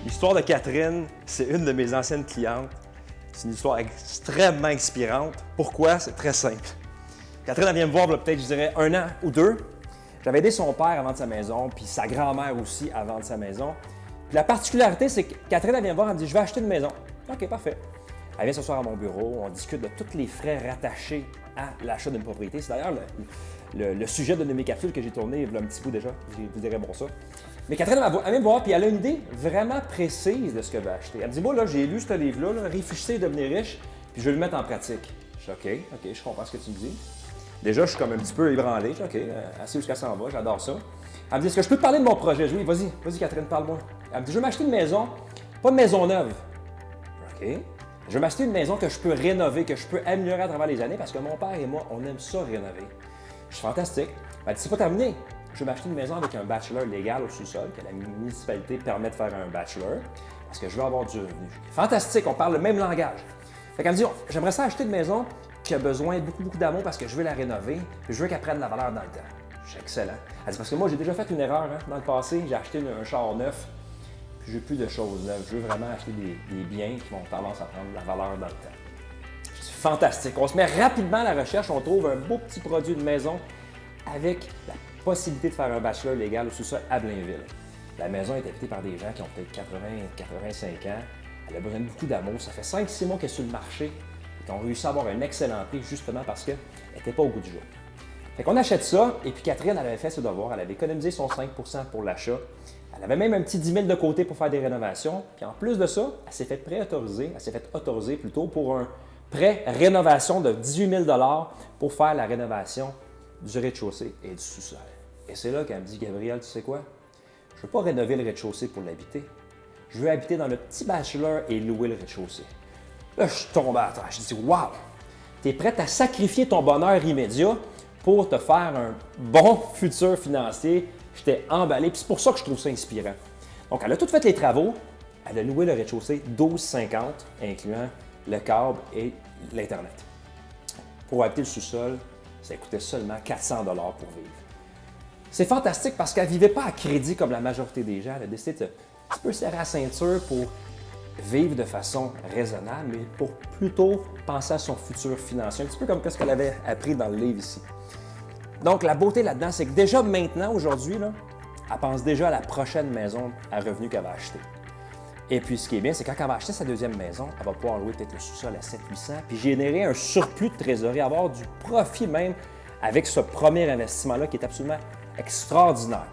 L'histoire de Catherine, c'est une de mes anciennes clientes. C'est une histoire extrêmement inspirante. Pourquoi? C'est très simple. Catherine, elle vient me voir, peut-être, je dirais, 1 an ou 2. J'avais aidé son père à vendre sa maison, puis sa grand-mère aussi à vendre sa maison. Puis la particularité, c'est que Catherine, elle vient me voir, elle me dit « Je vais acheter une maison. » OK, parfait. Elle vient s'asseoir à mon bureau, on discute de tous les frais rattachés à l'achat d'une propriété. C'est d'ailleurs le sujet d'une de mes capsules que j'ai tourné il y a un petit bout déjà. Je vous dirai bon ça. Mais Catherine, elle vient me voir, puis elle a une idée vraiment précise de ce qu'elle veut acheter. Elle me dit « Moi, là, j'ai lu ce livre-là, Réfléchissez et devenir riche, puis je vais le mettre en pratique. » Je dis « OK, je comprends ce que tu me dis. » Déjà, je suis comme un petit peu ébranlé. Je dis « OK, assez où ce qu'elle s'en va, j'adore ça. » Elle me dit « Est-ce que je peux te parler de mon projet? » Je dis « Oui, vas-y, Catherine, parle-moi. » Elle me dit « Je veux m'acheter une maison, pas une maison neuve. » OK. Je veux m'acheter une maison que je peux rénover, que je peux améliorer à travers les années parce que mon père et moi, on aime ça rénover. Je suis fantastique. Elle dit, c'est pas terminé. Je veux m'acheter une maison avec un bachelor légal au sous-sol, que la municipalité permet de faire un bachelor, parce que je veux avoir du revenu. Fantastique, on parle le même langage. Fait qu'elle me dit, j'aimerais ça acheter une maison qui a besoin de beaucoup d'amour parce que je veux la rénover, puis je veux qu'elle prenne de la valeur dans le temps. Je suis excellent. Elle dit, parce que moi, j'ai déjà fait une erreur dans le passé, j'ai acheté un char neuf, puis je veux plus de choses neuves. Je veux vraiment acheter des biens qui vont tendance à prendre de la valeur dans le temps. C'est fantastique. On se met rapidement à la recherche, on trouve un beau petit produit de maison avec la possibilité de faire un bachelor légal au sous-sol à Blainville. La maison est habitée par des gens qui ont peut-être 85 ans. Elle a besoin de beaucoup d'amour. Ça fait 5-6 mois qu'elle est sur le marché et qu'on a réussi à avoir un excellent prix justement parce qu'elle n'était pas au goût du jour. Fait qu'on achète ça et puis Catherine, elle avait fait ses devoirs. Elle avait économisé son 5 % pour l'achat. Elle avait même un petit 10 000 de côté pour faire des rénovations. Puis en plus de ça, elle s'est fait autoriser plutôt pour un prêt rénovation de 18 000 pour faire la rénovation du rez-de-chaussée et du sous-sol. Et c'est là qu'elle me dit, Gabriel, tu sais quoi? Je ne veux pas rénover le rez-de-chaussée pour l'habiter. Je veux habiter dans le petit bachelor et louer le rez-de-chaussée. Là, je tombe à terre. Je dis, wow! Tu es prête à sacrifier ton bonheur immédiat pour te faire un bon futur financier. J'étais emballé, puis c'est pour ça que je trouve ça inspirant. Donc, elle a tout fait les travaux. Elle a loué le rez-de-chaussée 12,50, incluant le câble et l'Internet. Pour habiter le sous-sol, ça coûtait seulement 400 $ pour vivre. C'est fantastique parce qu'elle ne vivait pas à crédit comme la majorité des gens. Elle a décidé de un petit peu serrer la ceinture pour vivre de façon raisonnable, mais pour plutôt penser à son futur financier, un petit peu comme ce qu'elle avait appris dans le livre ici. Donc, la beauté là-dedans, c'est que déjà maintenant, aujourd'hui, elle pense déjà à la prochaine maison à revenu qu'elle va acheter. Et puis, ce qui est bien, c'est que quand elle va acheter sa deuxième maison, elle va pouvoir louer peut-être le sous-sol à 700-800 puis générer un surplus de trésorerie, avoir du profit même avec ce premier investissement-là qui est absolument extraordinaire.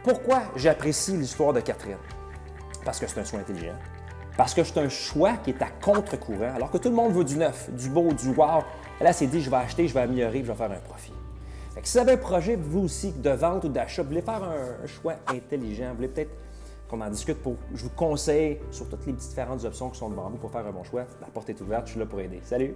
Pourquoi j'apprécie l'histoire de Catherine? Parce que c'est un choix intelligent. Parce que c'est un choix qui est à contre-courant, alors que tout le monde veut du neuf, du beau, du wow. Elle s'est dit, je vais acheter, je vais améliorer, je vais faire un profit. Fait que si vous avez un projet, vous aussi, de vente ou d'achat, vous voulez faire un choix intelligent, vous voulez peut-être qu'on en discute je vous conseille sur toutes les différentes options qui sont devant vous pour faire un bon choix. La porte est ouverte, je suis là pour aider. Salut!